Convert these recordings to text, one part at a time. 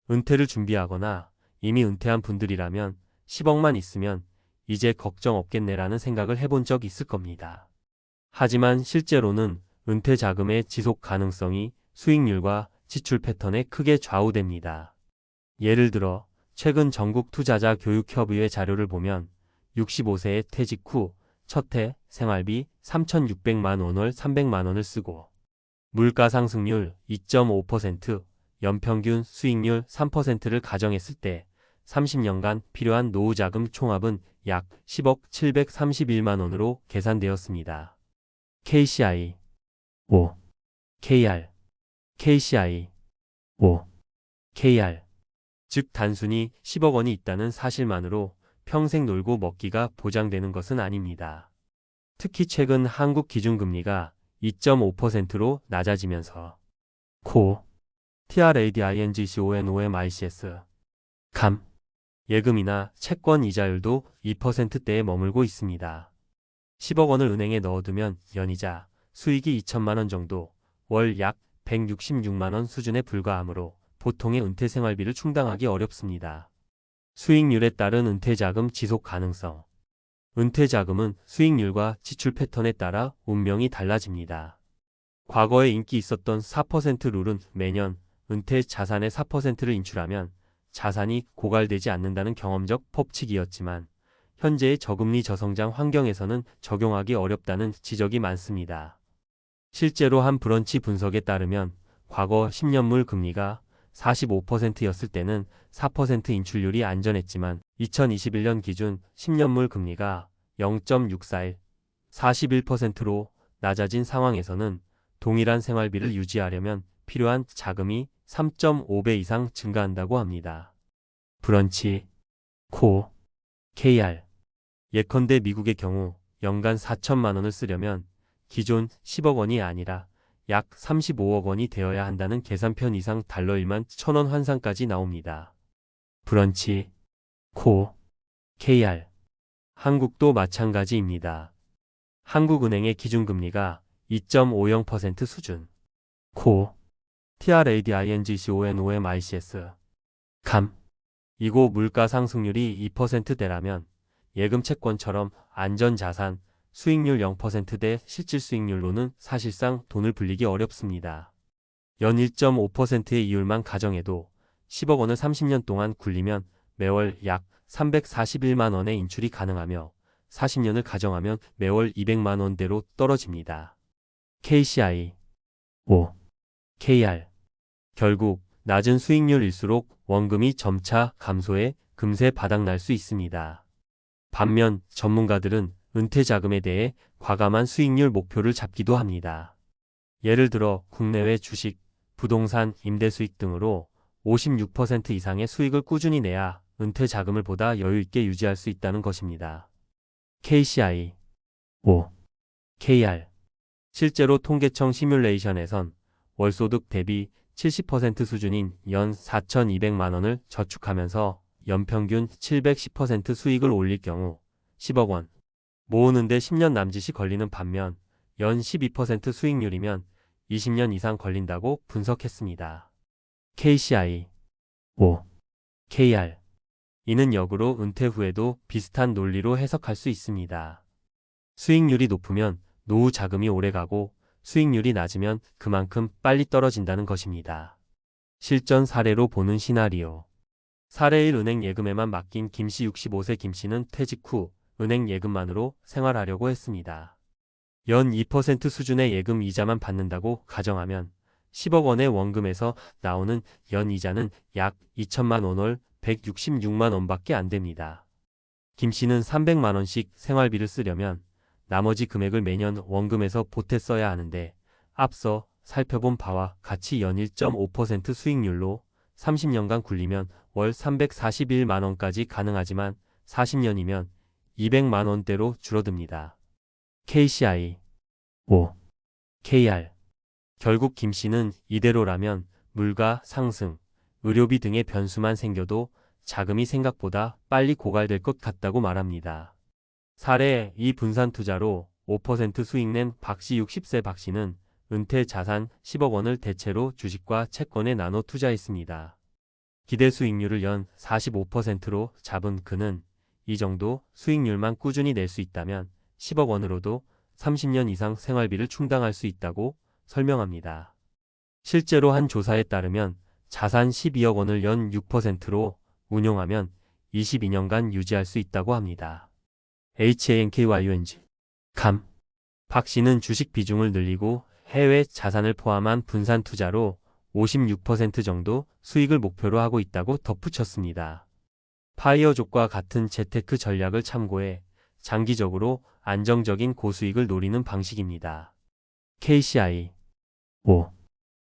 은퇴를 준비하거나 이미 은퇴한 분들이라면 10억만 있으면 이제 걱정 없겠네라는 생각을 해본 적 있을 겁니다. 하지만 실제로는 은퇴 자금의 지속 가능성이 수익률과 지출 패턴에 크게 좌우됩니다. 예를 들어 최근 전국 투자자 교육협의회 자료를 보면 65세에 퇴직 후 첫 해 생활비 3,600만 원 월 300만 원을 쓰고 물가 상승률 2.5%, 연평균 수익률 3%를 가정했을 때 30년간 필요한 노후자금 총합은 약 10억 731만 원으로 계산되었습니다. KCI 5, KR, KCI 5, KR 즉 단순히 10억 원이 있다는 사실만으로 평생 놀고 먹기가 보장되는 것은 아닙니다. 특히 최근 한국 기준금리가 2.5%로 낮아지면서 코, TRADINGCONOMICS, 감, 예금이나 채권 이자율도 2%대에 머물고 있습니다. 10억 원을 은행에 넣어두면 연이자 수익이 2천만 원 정도, 월 약 166만 원 수준에 불과하므로 보통의 은퇴 생활비를 충당하기 어렵습니다. 수익률에 따른 은퇴자금 지속 가능성. 은퇴자금은 수익률과 지출 패턴에 따라 운명이 달라집니다. 과거에 인기 있었던 4% 룰은 매년 은퇴 자산의 4%를 인출하면 자산이 고갈되지 않는다는 경험적 법칙이었지만 현재의 저금리 저성장 환경에서는 적용하기 어렵다는 지적이 많습니다. 실제로 한 브런치 분석에 따르면 과거 10년물 금리가 45%였을 때는 4% 인출률이 안전했지만 2021년 기준 10년물 금리가 0.641, 41%로 낮아진 상황에서는 동일한 생활비를 유지하려면 필요한 자금이 3.5배 이상 증가한다고 합니다. 브런치, 코, KR. 예컨대 미국의 경우 연간 4천만 원을 쓰려면 기존 10억 원이 아니라 약 35억 원이 되어야 한다는 계산편 이상 달러 1만 1,000원 환산까지 나옵니다. 브런치, 코, KR. 한국도 마찬가지입니다. 한국은행의 기준금리가 2.50% 수준. 코, TRADINGCONOMICS, 감. 이고 물가 상승률이 2%대라면 예금 채권처럼 안전자산, 수익률 0%대 실질 수익률로는 사실상 돈을 불리기 어렵습니다. 연 1.5%의 이율만 가정해도 10억 원을 30년 동안 굴리면 매월 약 341만 원의 인출이 가능하며 40년을 가정하면 매월 200만 원대로 떨어집니다. KCI 5, KR. 결국 낮은 수익률일수록 원금이 점차 감소해 금세 바닥날 수 있습니다. 반면 전문가들은 은퇴 자금에 대해 과감한 수익률 목표를 잡기도 합니다. 예를 들어 국내외 주식, 부동산, 임대 수익 등으로 56% 이상의 수익을 꾸준히 내야 은퇴 자금을 보다 여유 있게 유지할 수 있다는 것입니다. KCI 5, KR. 실제로 통계청 시뮬레이션에선 월소득 대비 70% 수준인 연 4,200만 원을 저축하면서 연평균 710% 수익을 올릴 경우 10억 원 모으는데 10년 남짓이 걸리는 반면 연 12% 수익률이면 20년 이상 걸린다고 분석했습니다. KCI 5, KR. 이는 역으로 은퇴 후에도 비슷한 논리로 해석할 수 있습니다. 수익률이 높으면 노후 자금이 오래가고 수익률이 낮으면 그만큼 빨리 떨어진다는 것입니다. 실전 사례로 보는 시나리오. 사례 1. 은행 예금에만 맡긴 김씨 65세 김씨는 퇴직 후 은행 예금만으로 생활하려고 했습니다. 연 2% 수준의 예금 이자만 받는다고 가정하면 10억 원의 원금에서 나오는 연 이자는 약 2천만 원 월 166만 원밖에 안 됩니다. 김씨는 300만 원씩 생활비를 쓰려면 나머지 금액을 매년 원금에서 보태 써야 하는데 앞서 살펴본 바와 같이 연 1.5% 수익률로 30년간 굴리면 월 341만 원까지 가능하지만 40년이면 200만 원대로 줄어듭니다. KCI 5, KR. 결국 김씨는 이대로라면 물가 상승, 의료비 등의 변수만 생겨도 자금이 생각보다 빨리 고갈될 것 같다고 말합니다. 사례 2. 분산 투자로 5% 수익 낸 박씨 60세 박씨는 은퇴 자산 10억 원을 대체로 주식과 채권에 나눠 투자했습니다. 기대 수익률을 연 45%로 잡은 그는 이 정도 수익률만 꾸준히 낼 수 있다면 10억 원으로도 30년 이상 생활비를 충당할 수 있다고 설명합니다. 실제로 한 조사에 따르면 자산 12억 원을 연 6%로 운용하면 22년간 유지할 수 있다고 합니다. HANKYUNG 박 씨는 주식 비중을 늘리고 해외 자산을 포함한 분산 투자로 56% 정도 수익을 목표로 하고 있다고 덧붙였습니다. 파이어족과 같은 재테크 전략을 참고해 장기적으로 안정적인 고수익을 노리는 방식입니다. KCI 5.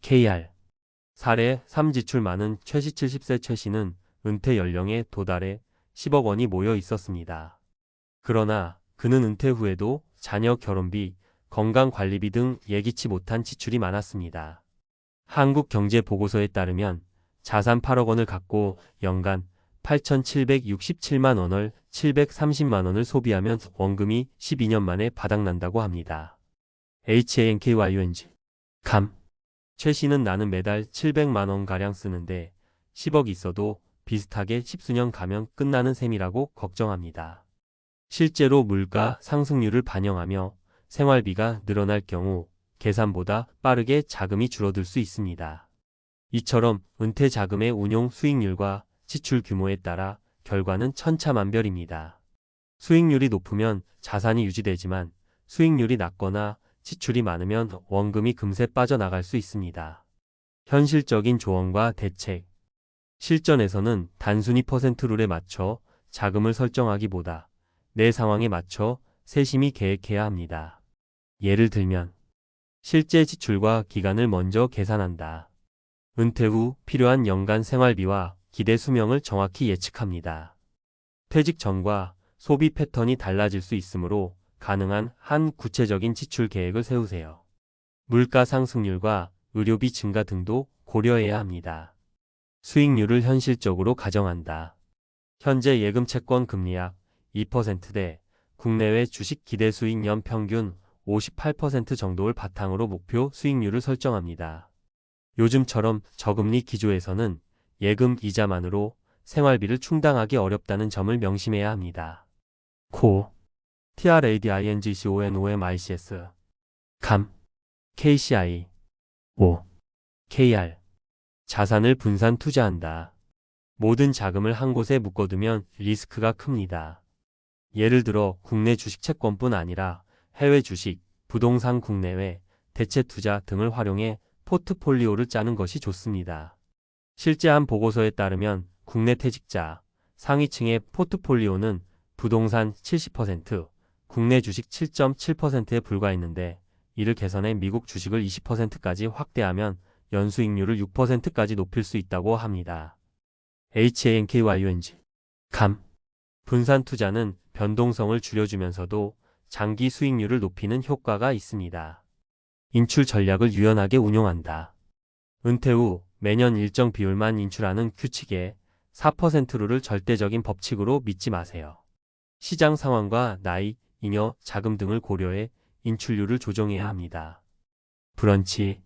KR 사례 3 지출 많은 최씨 70세 최 씨는 은퇴 연령에 도달해 10억 원이 모여 있었습니다. 그러나 그는 은퇴 후에도 자녀 결혼비, 건강관리비 등 예기치 못한 지출이 많았습니다. 한국경제보고서에 따르면 자산 8억 원을 갖고 연간 8,767만 원을 730만 원을 소비하면 원금이 12년 만에 바닥난다고 합니다. HANKYUNG 최 씨는 나는 매달 700만 원가량 쓰는데 10억 있어도 비슷하게 10수년 가면 끝나는 셈이라고 걱정합니다. 실제로 물가 상승률을 반영하며 생활비가 늘어날 경우 계산보다 빠르게 자금이 줄어들 수 있습니다. 이처럼 은퇴 자금의 운용 수익률과 지출 규모에 따라 결과는 천차만별입니다. 수익률이 높으면 자산이 유지되지만 수익률이 낮거나 지출이 많으면 원금이 금세 빠져나갈 수 있습니다. 현실적인 조언과 대책 실전에서는 단순히 퍼센트룰에 맞춰 자금을 설정하기보다 내 상황에 맞춰 세심히 계획해야 합니다. 예를 들면 실제 지출과 기간을 먼저 계산한다. 은퇴 후 필요한 연간 생활비와 기대 수명을 정확히 예측합니다. 퇴직 전과 소비 패턴이 달라질 수 있으므로 가능한 한 구체적인 지출 계획을 세우세요. 물가 상승률과 의료비 증가 등도 고려해야 합니다. 수익률을 현실적으로 가정한다. 현재 예금 채권 금리약 2%대 국내외 주식 기대 수익 연 평균 58% 정도를 바탕으로 목표 수익률을 설정합니다. 요즘처럼 저금리 기조에서는 예금 이자만으로 생활비를 충당하기 어렵다는 점을 명심해야 합니다. TRADINGCONOMICS KCI 5. KR 자산을 분산 투자한다. 모든 자금을 한 곳에 묶어두면 리스크가 큽니다. 예를 들어 국내 주식 채권뿐 아니라 해외 주식, 부동산 국내외, 대체 투자 등을 활용해 포트폴리오를 짜는 것이 좋습니다. 실제 한 보고서에 따르면 국내 퇴직자 상위층의 포트폴리오는 부동산 70%, 국내 주식 7.7%에 불과했는데 이를 개선해 미국 주식을 20%까지 확대하면 연수익률을 6%까지 높일 수 있다고 합니다. HANKYUNG 분산 투자는 변동성을 줄여주면서도 장기 수익률을 높이는 효과가 있습니다. 인출 전략을 유연하게 운용한다. 은퇴 후 매년 일정 비율만 인출하는 규칙에 4%룰을 절대적인 법칙으로 믿지 마세요. 시장 상황과 나이, 잉여, 자금 등을 고려해 인출률을 조정해야 합니다. 브런치,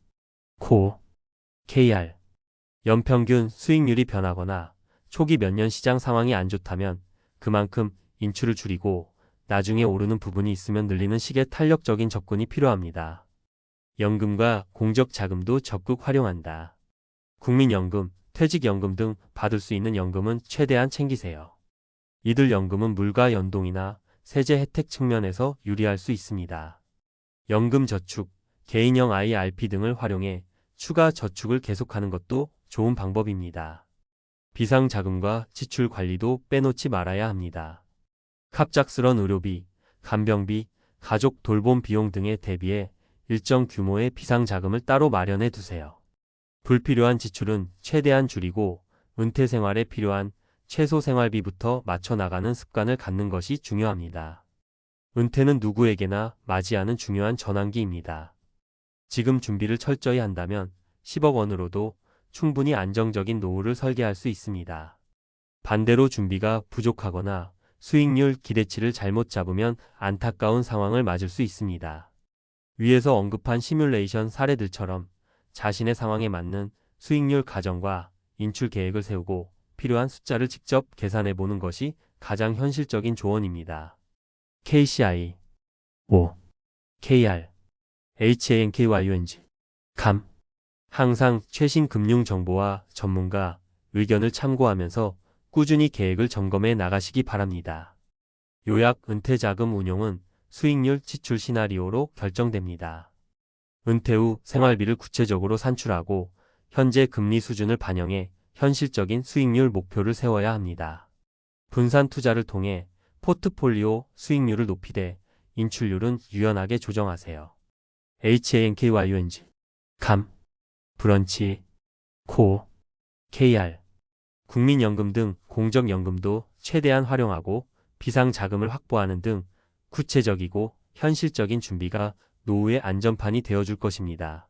KR 연평균 수익률이 변하거나 초기 몇 년 시장 상황이 안 좋다면 그만큼 인출을 줄이고 나중에 오르는 부분이 있으면 늘리는 식의 탄력적인 접근이 필요합니다. 연금과 공적자금도 적극 활용한다. 국민연금, 퇴직연금 등 받을 수 있는 연금은 최대한 챙기세요. 이들 연금은 물가 연동이나 세제 혜택 측면에서 유리할 수 있습니다. 연금저축, 개인형 IRP 등을 활용해 추가 저축을 계속하는 것도 좋은 방법입니다. 비상자금과 지출 관리도 빼놓지 말아야 합니다. 갑작스런 의료비, 간병비, 가족 돌봄 비용 등에 대비해 일정 규모의 비상자금을 따로 마련해 두세요. 불필요한 지출은 최대한 줄이고 은퇴 생활에 필요한 최소 생활비부터 맞춰 나가는 습관을 갖는 것이 중요합니다. 은퇴는 누구에게나 맞이하는 중요한 전환기입니다. 지금 준비를 철저히 한다면 10억 원으로도 충분히 안정적인 노후를 설계할 수 있습니다. 반대로 준비가 부족하거나 수익률 기대치를 잘못 잡으면 안타까운 상황을 맞을 수 있습니다. 위에서 언급한 시뮬레이션 사례들처럼 자신의 상황에 맞는 수익률 가정과 인출 계획을 세우고 필요한 숫자를 직접 계산해 보는 것이 가장 현실적인 조언입니다. KCI 5. KR HANKYUNG 감 항상 최신 금융 정보와 전문가 의견을 참고하면서 꾸준히 계획을 점검해 나가시기 바랍니다. 요약 은퇴 자금 운용은 수익률 지출 시나리오로 결정됩니다. 은퇴 후 생활비를 구체적으로 산출하고 현재 금리 수준을 반영해 현실적인 수익률 목표를 세워야 합니다. 분산 투자를 통해 포트폴리오 수익률을 높이되 인출률은 유연하게 조정하세요. HANKYUNG 감, 브런치, 코어, KR, 국민연금 등 공적연금도 최대한 활용하고 비상자금을 확보하는 등 구체적이고 현실적인 준비가 노후의 안전판이 되어줄 것입니다.